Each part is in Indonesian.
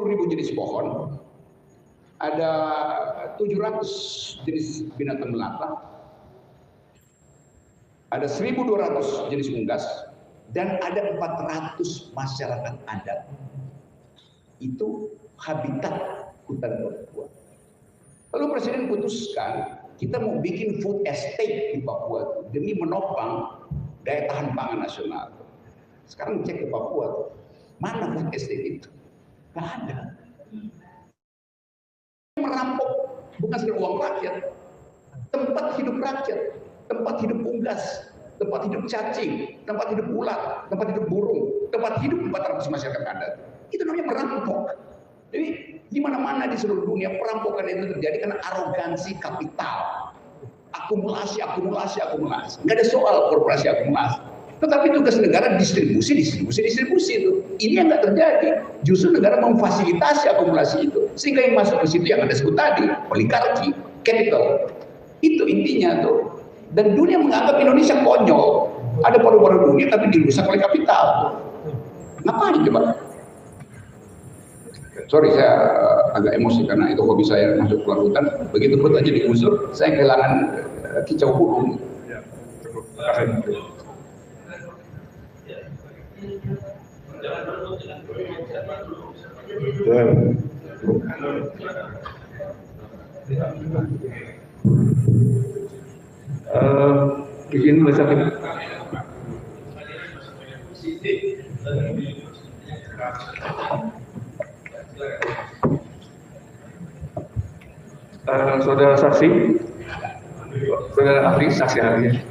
10.000 jenis pohon, ada 700 jenis binatang melata, ada 1.200 jenis unggas, dan ada 400 masyarakat adat. Itu habitat hutan Papua. Lalu Presiden putuskan kita mau bikin food estate di Papua demi menopang daya tahan pangan nasional. Sekarang cek ke Papua, mana food estate itu? Nggak ada. Merampok bukan sekedar uang rakyat, tempat hidup rakyat, tempat hidup unggas, tempat hidup cacing, tempat hidup ular, tempat hidup burung, tempat hidup 400 masyarakat adat. Itu namanya merampok. Jadi di mana-mana di seluruh dunia perampokan itu terjadi karena arogansi kapital, akumulasi. Nggak ada soal korporasi akumulasi. Tetapi tugas negara distribusi itu. Ini yang nggak terjadi. Justru negara memfasilitasi akumulasi itu, sehingga yang masuk ke situ yang Anda sebut tadi, oligarki, capital. Itu intinya tuh. Dan dunia menganggap Indonesia konyol. Ada paru-paru dunia tapi dirusak oleh kapital. Ngapain coba? Sorry, saya agak emosi karena itu hobi saya masuk keluar hutan. Begitu perut aja digusur, saya kehilangan kicau burung. Ya, cukup. Terima kasih. Izin Mas Hakim. Saudara saksi, saudara ahli, saksi ahli.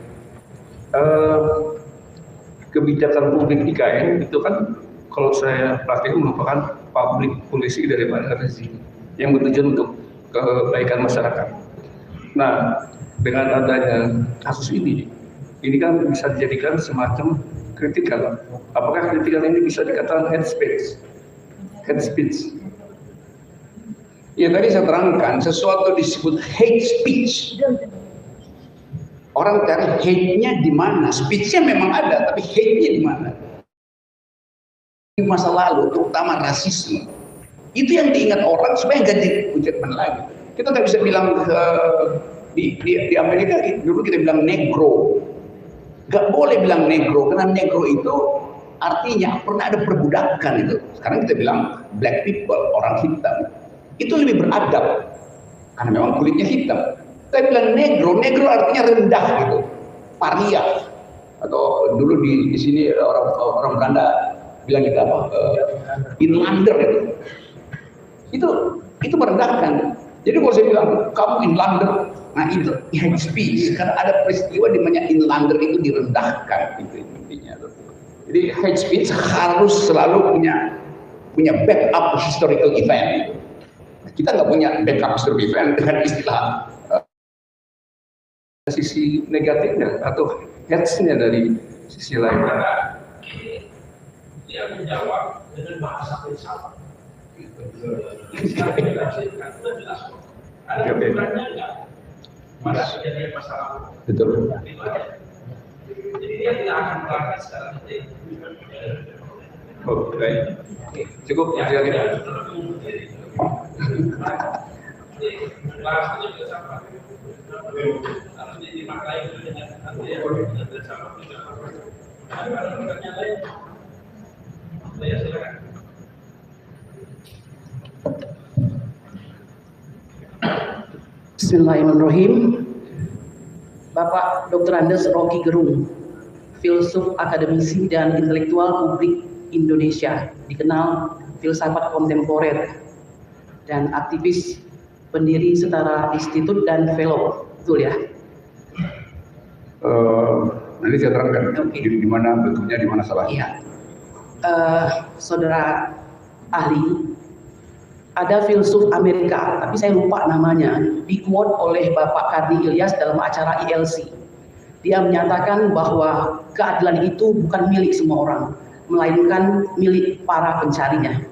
Kebijakan publik IKN itu kan kalau saya perhatikan merupakan public policy daripada rezim yang bertujuan untuk kebaikan masyarakat. Nah, dengan adanya kasus ini kan bisa dijadikan semacam kritikan. Apakah kritikan ini bisa dikatakan hate speech? Hate speech. Ya tadi saya terangkan, sesuatu disebut hate speech. Orang cari hate-nya di mana? Speech-nya memang ada, tapi hate-nya di mana? Di masa lalu, terutama rasisme. Itu yang diingat orang supaya nggak diucapkan lagi. Kita nggak bisa bilang di Amerika dulu kita bilang negro. Nggak boleh bilang negro, karena negro itu artinya pernah ada perbudakan itu. Sekarang kita bilang black people, orang hitam. Itu lebih beradab karena memang kulitnya hitam. Saya bilang negro artinya rendah gitu, paria, atau dulu di sini orang Belanda bilang kita apa, inlander itu merendahkan. Jadi kalau saya bilang kamu inlander, nah itu hate speech karena ada peristiwa di mana inlander itu direndahkan, itu intinya. Jadi hate speech harus selalu punya backup historical event. Kita nggak punya backup historical event dengan istilah sisi negatifnya atau hate-nya dari sisi lain. Dia menjawab dengan bahasa filsafat. Ada hubungannya nggak pada kejadian masa lalu? Betul. Jadi dia tidak akan melanggar secara detil. Oh, baik. Cukup ya. Bahasanya juga sama. Kalau dimaknai dengan arti yang bersama juga. Kalau pertanyaan lain, saya silakan. Bismillahirrahmanirrahim. Bapak Dr. Andes Rocky Gerung, filsuf, akademisi, dan intelektual publik Indonesia, dikenal filsafat kontemporer dan aktivis, pendiri Setara Institut dan Fellow, betul ya? Nanti saya terangkan di mana bentuknya, di mana salahnya. Iya. Saudara ahli, ada filsuf Amerika, tapi saya lupa namanya, di-quote oleh Bapak Karni Ilyas dalam acara ILC. Dia menyatakan bahwa keadilan itu bukan milik semua orang, melainkan milik para pencarinya.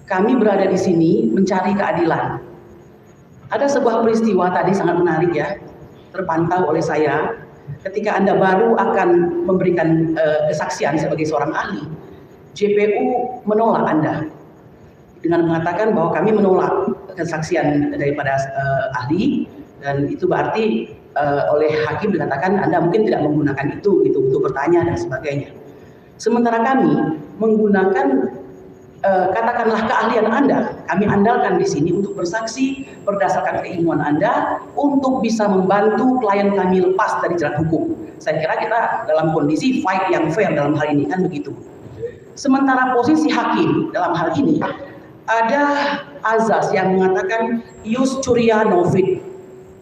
Kami berada di sini mencari keadilan. Ada sebuah peristiwa tadi sangat menarik ya, terpantau oleh saya ketika Anda baru akan memberikan kesaksian sebagai seorang ahli. JPU menolak Anda. dengan mengatakan bahwa kami menolak kesaksian daripada ahli, dan itu berarti oleh hakim dikatakan Anda mungkin tidak menggunakan itu gitu untuk bertanya dan sebagainya. Sementara kami menggunakan katakanlah keahlian Anda, kami andalkan di sini untuk bersaksi berdasarkan keilmuan Anda untuk bisa membantu klien kami lepas dari jerat hukum. Saya kira kita dalam kondisi fight yang fair dalam hal ini, kan begitu. Sementara posisi hakim dalam hal ini ada azas yang mengatakan ius curia novit.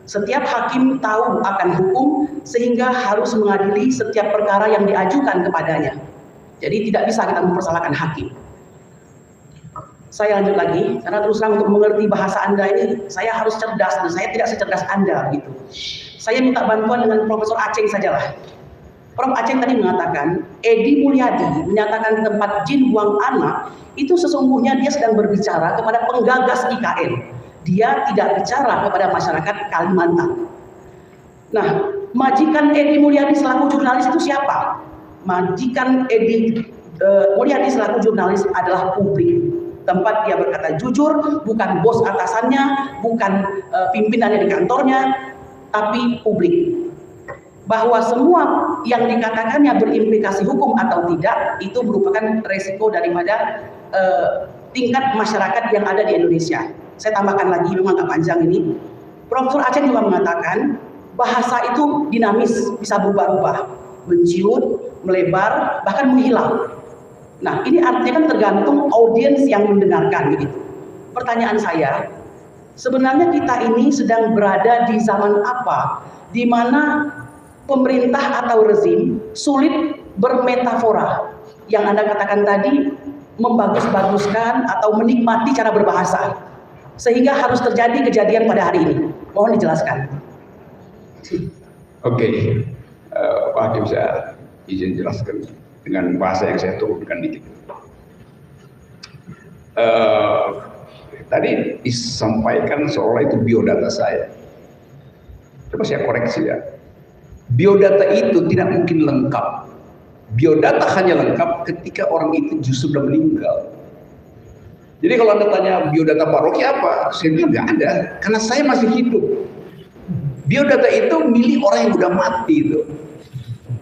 Setiap hakim tahu akan hukum sehingga harus mengadili setiap perkara yang diajukan kepadanya. Jadi tidak bisa kita mempersalahkan hakim. Saya lanjut lagi, karena terus terang untuk mengerti bahasa Anda ini, saya harus cerdas, dan saya tidak secerdas Anda gitu. Saya minta bantuan dengan Profesor Aceng sajalah. Prof. Aceng tadi mengatakan, Edi Mulyadi menyatakan tempat jin buang anak, itu sesungguhnya dia sedang berbicara kepada penggagas IKN. Dia tidak bicara kepada masyarakat Kalimantan. Nah, majikan Edi Mulyadi selaku jurnalis itu siapa? Majikan Edi Mulyadi selaku jurnalis adalah publik. Tempat dia berkata jujur, bukan bos atasannya, bukan pimpinannya di kantornya, tapi publik. Bahwa semua yang dikatakannya berimplikasi hukum atau tidak, itu merupakan resiko daripada tingkat masyarakat yang ada di Indonesia. Saya tambahkan lagi, memang agak panjang ini. Profesor Aceng juga mengatakan, bahasa itu dinamis, bisa berubah-ubah, menciut, melebar, bahkan menghilang. Nah, ini artinya kan tergantung audiens yang mendengarkan begitu. Pertanyaan saya, sebenarnya kita ini sedang berada di zaman apa di mana pemerintah atau rezim sulit bermetafora yang Anda katakan tadi, membagus-baguskan atau menikmati cara berbahasa sehingga harus terjadi kejadian pada hari ini. Mohon dijelaskan. Oke, Pak Hakim, saya izin jelaskan dengan bahasa yang saya turunkan dikit. Tadi disampaikan seolah itu biodata saya. Coba saya koreksi ya. Biodata itu tidak mungkin lengkap. Biodata hanya lengkap ketika orang itu justru sudah meninggal. Jadi kalau Anda tanya biodata Pak Rocky apa? Saya bilang nggak ada, karena saya masih hidup. Biodata itu milik orang yang udah mati itu.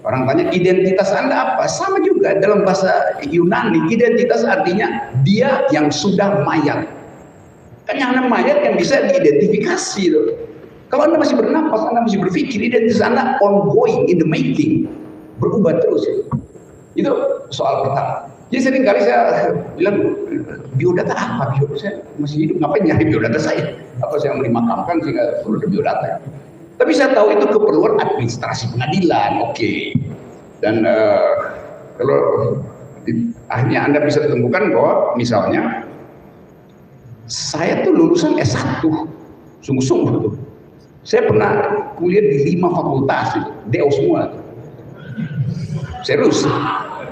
Orang tanya identitas Anda apa? Sama juga dalam bahasa Yunani, identitas artinya dia yang sudah mayat. Kan yang namanya mayat yang bisa diidentifikasi itu. Kalau Anda masih bernapas, Anda masih berpikir, identitas Anda ongoing, in the making, berubah terus. Itu soal pertama. Jadi seringkali saya bilang, biodata apa? Biodata saya masih hidup, ngapain nyari biodata saya? Apa saya mau dimakamkan sehingga perlu ada biodata? Tapi saya tahu itu keperluan administrasi pengadilan, oke. Dan kalau akhirnya Anda bisa temukan bahwa misalnya saya tuh lulusan S1, sungguh-sungguh tuh. Saya pernah kuliah di 5 fakultas, DO semua. Serius,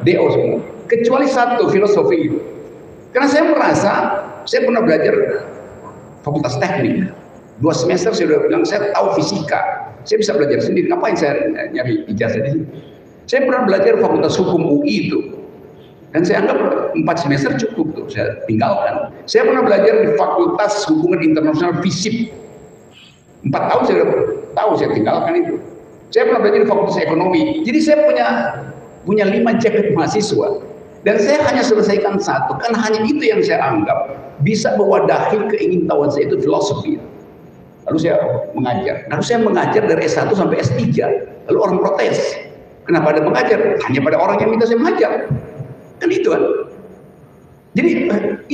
DO semua. Kecuali satu, filosofi. Karena saya merasa, saya pernah belajar fakultas teknik. 2 semester saya sudah bilang, saya tahu fisika. Saya bisa belajar sendiri. Ngapain saya nyari ijazah di sini? Saya pernah belajar fakultas hukum UI itu. Dan saya anggap 4 semester cukup tuh, saya tinggalkan. Saya pernah belajar di fakultas hubungan internasional FISIP. 4 tahun saya tahu, saya tinggalkan itu. Saya pernah belajar di fakultas ekonomi. Jadi saya punya 5 jaket mahasiswa. Dan saya hanya selesaikan 1, karena hanya itu yang saya anggap bisa mewadahi keingintahuan saya, itu filosofi. Lalu saya mengajar. Lalu saya mengajar dari S1 sampai S3. Lalu orang protes. Kenapa ada mengajar? Hanya pada orang yang minta saya mengajar. Kan itu kan. Jadi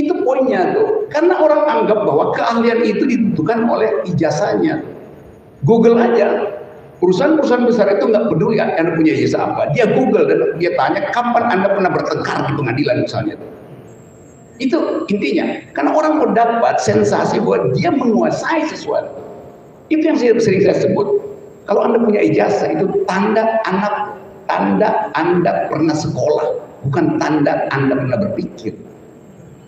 itu poinnya tuh. Karena orang anggap bahwa keahlian itu ditentukan oleh ijazahnya. Google aja. Perusahaan-perusahaan besar itu nggak peduli Anda punya ijazah apa. Dia Google dan dia tanya kapan Anda pernah bertengkar di pengadilan misalnya. Itu intinya. Karena orang mau dapat sensasi bahwa dia menguasai sesuatu. Itu yang sering saya sebut. Kalau Anda punya ijazah itu tanda Anda pernah sekolah, bukan tanda Anda pernah berpikir.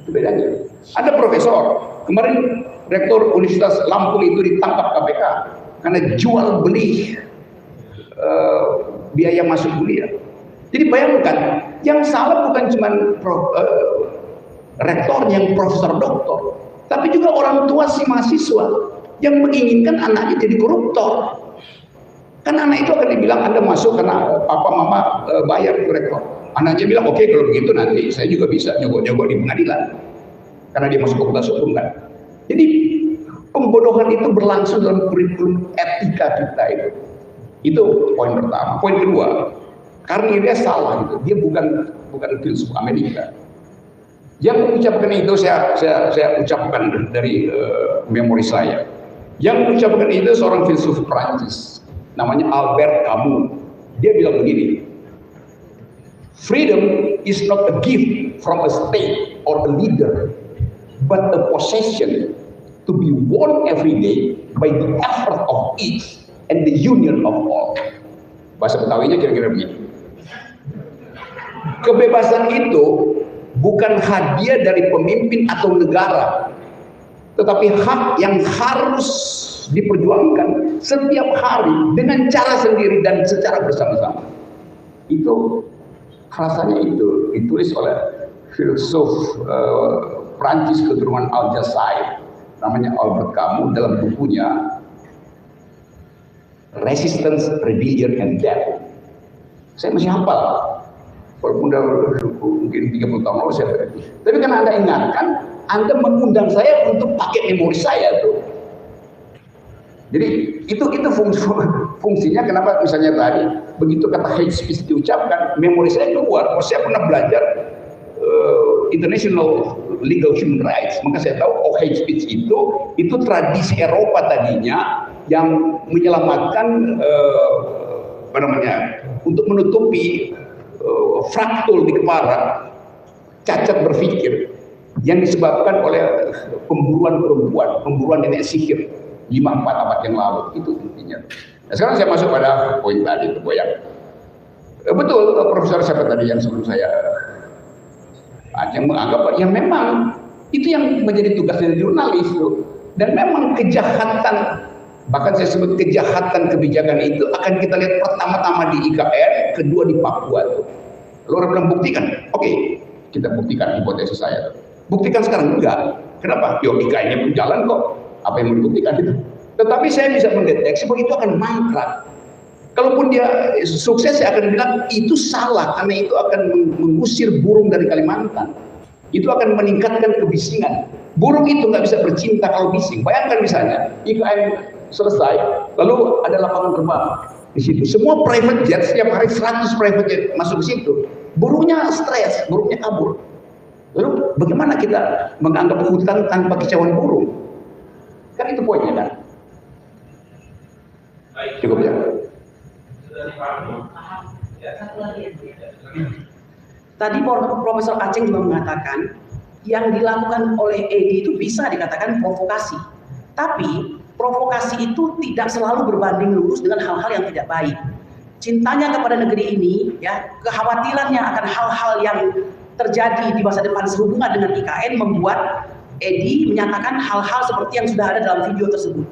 Itu bedanya. Ada profesor, kemarin rektor Universitas Lampung itu ditangkap KPK karena jual beli biaya masuk kuliah. Jadi bayangkan, yang salah bukan cuma rektor yang profesor doktor, tapi juga orang tua si mahasiswa yang menginginkan anaknya jadi koruptor. Kan anak itu akan dibilang Anda masuk karena papa mama bayar ke rektor. Anaknya bilang oke, kalau begitu nanti saya juga bisa nyogok-nyogok di pengadilan karena dia masuk fakultas hukum kan. Jadi pembodohan itu berlangsung dalam kurikulum etika kita itu. Itu poin pertama. Poin kedua, karena dia salah gitu. Dia bukan filsuf Amerika. Yang mengucapkan itu saya ucapkan dari memori saya. Yang mengucapkan itu seorang filsuf Prancis, namanya Albert Camus. Dia bilang begini, freedom is not a gift from a state or a leader, but a possession to be won every day by the effort of each and the union of all. Bahasa Betawinya kira-kira begini. Kebebasan itu bukan hadiah dari pemimpin atau negara, tetapi hak yang harus diperjuangkan setiap hari dengan cara sendiri dan secara bersama-sama. Itu rasanya itu ditulis oleh filsuf Prancis keturunan Aljazair, namanya Albert Camus, dalam bukunya Resistance, Rebellion, and Death. Saya masih hafal, walaupun udah mungkin 30 tahun lalu saya berarti. Tapi karena Anda ingatkan, Anda mengundang saya untuk pakai memori saya tuh. Jadi itu fungsinya kenapa misalnya tadi begitu kata hate speech diucapkan, memori saya keluar. Oh, saya pernah belajar international legal human rights, maka saya tahu hate speech itu tradisi Eropa tadinya yang menyelamatkan untuk menutupi fraktur di kepala, cacat berpikir yang disebabkan oleh pemburuan perempuan, pemburuan nenek sihir 5-4 abad yang lalu. Itu intinya. Nah, sekarang saya masuk pada poin tadi, yang betul Profesor siapa tadi yang sebelum saya yang menganggap yang memang itu yang menjadi tugas dari jurnalis itu. Dan memang kejahatan, bahkan saya sebut kejahatan kebijakan itu akan kita lihat pertama-tama di IKN, kedua di Papua tuh. Lalu orang bilang buktikan, oke, kita buktikan hipotesis saya. Buktikan sekarang enggak. Kenapa? Yo, IKN-nya pun jalan kok. Apa yang mau dibuktikan itu? Tetapi saya bisa mendeteksi bahwa itu akan mangkrak. Kalaupun dia sukses, saya akan bilang itu salah karena itu akan mengusir burung dari Kalimantan. Itu akan meningkatkan kebisingan. Burung itu nggak bisa bercinta kalau bising. Bayangkan misalnya IKN selesai, lalu ada lapangan terbang di situ. Semua private jet setiap hari 100 private jet masuk ke situ. Burungnya stres, burungnya kabur. Lalu bagaimana kita menganggap hutan tanpa kicauan burung? Kan itu poinnya kan? Cukup ya. Tadi Profesor Aceng juga mengatakan yang dilakukan oleh Edi itu bisa dikatakan provokasi. Tapi provokasi itu tidak selalu berbanding lurus dengan hal-hal yang tidak baik. Cintanya kepada negeri ini, ya, kekhawatirannya akan hal-hal yang terjadi di masa depan sehubungan dengan IKN membuat Edi menyatakan hal-hal seperti yang sudah ada dalam video tersebut.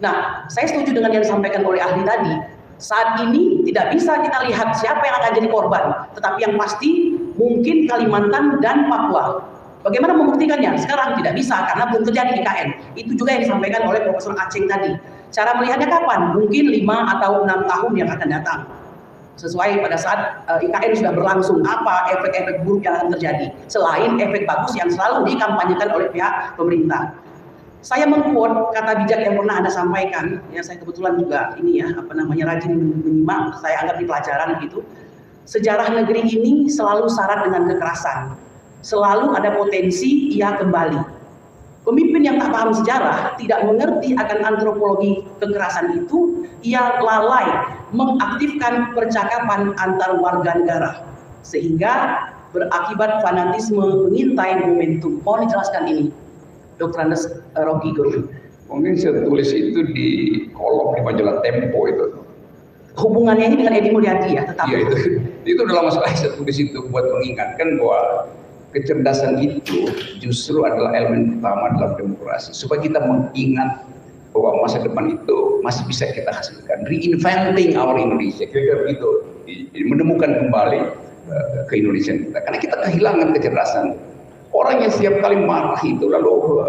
Nah, saya setuju dengan yang disampaikan oleh ahli tadi. Saat ini tidak bisa kita lihat siapa yang akan jadi korban, tetapi yang pasti mungkin Kalimantan dan Papua. Bagaimana membuktikannya? Sekarang tidak bisa karena belum terjadi IKN. Itu juga yang disampaikan oleh Profesor Aceng tadi. Cara melihatnya kapan? Mungkin 5 atau 6 tahun yang akan datang. Sesuai pada saat IKN sudah berlangsung, apa efek-efek buruk yang akan terjadi selain efek bagus yang selalu dikampanyekan oleh pihak pemerintah. Saya mengquote kata bijak yang pernah Anda sampaikan, ya saya kebetulan juga ini ya rajin menyimak, saya anggap di pelajaran gitu. Sejarah negeri ini selalu syarat dengan kekerasan, selalu ada potensi ia kembali. Pemimpin yang tak paham sejarah, tidak mengerti akan antropologi kekerasan itu, ia lalai mengaktifkan percakapan antar warga negara, sehingga berakibat fanatisme mengintai momentum. Mohon dijelaskan ini, Dr. Andes Rocky Gerung. Mungkin saya tulis itu di kolom di majalah Tempo itu. Hubungannya ini dengan Edi Mulyadi ya, tetap. Iya itu udah lama sekali saya tulis itu buat mengingatkan bahwa kecerdasan itu justru adalah elemen pertama dalam demokrasi. Supaya kita mengingat bahwa masa depan itu masih bisa kita hasilkan. Reinventing our Indonesia, kira-kira begitu. Menemukan kembali ke Indonesia kita. Karena kita kehilangan kecerdasan. Orang yang setiap kali marah itu lalu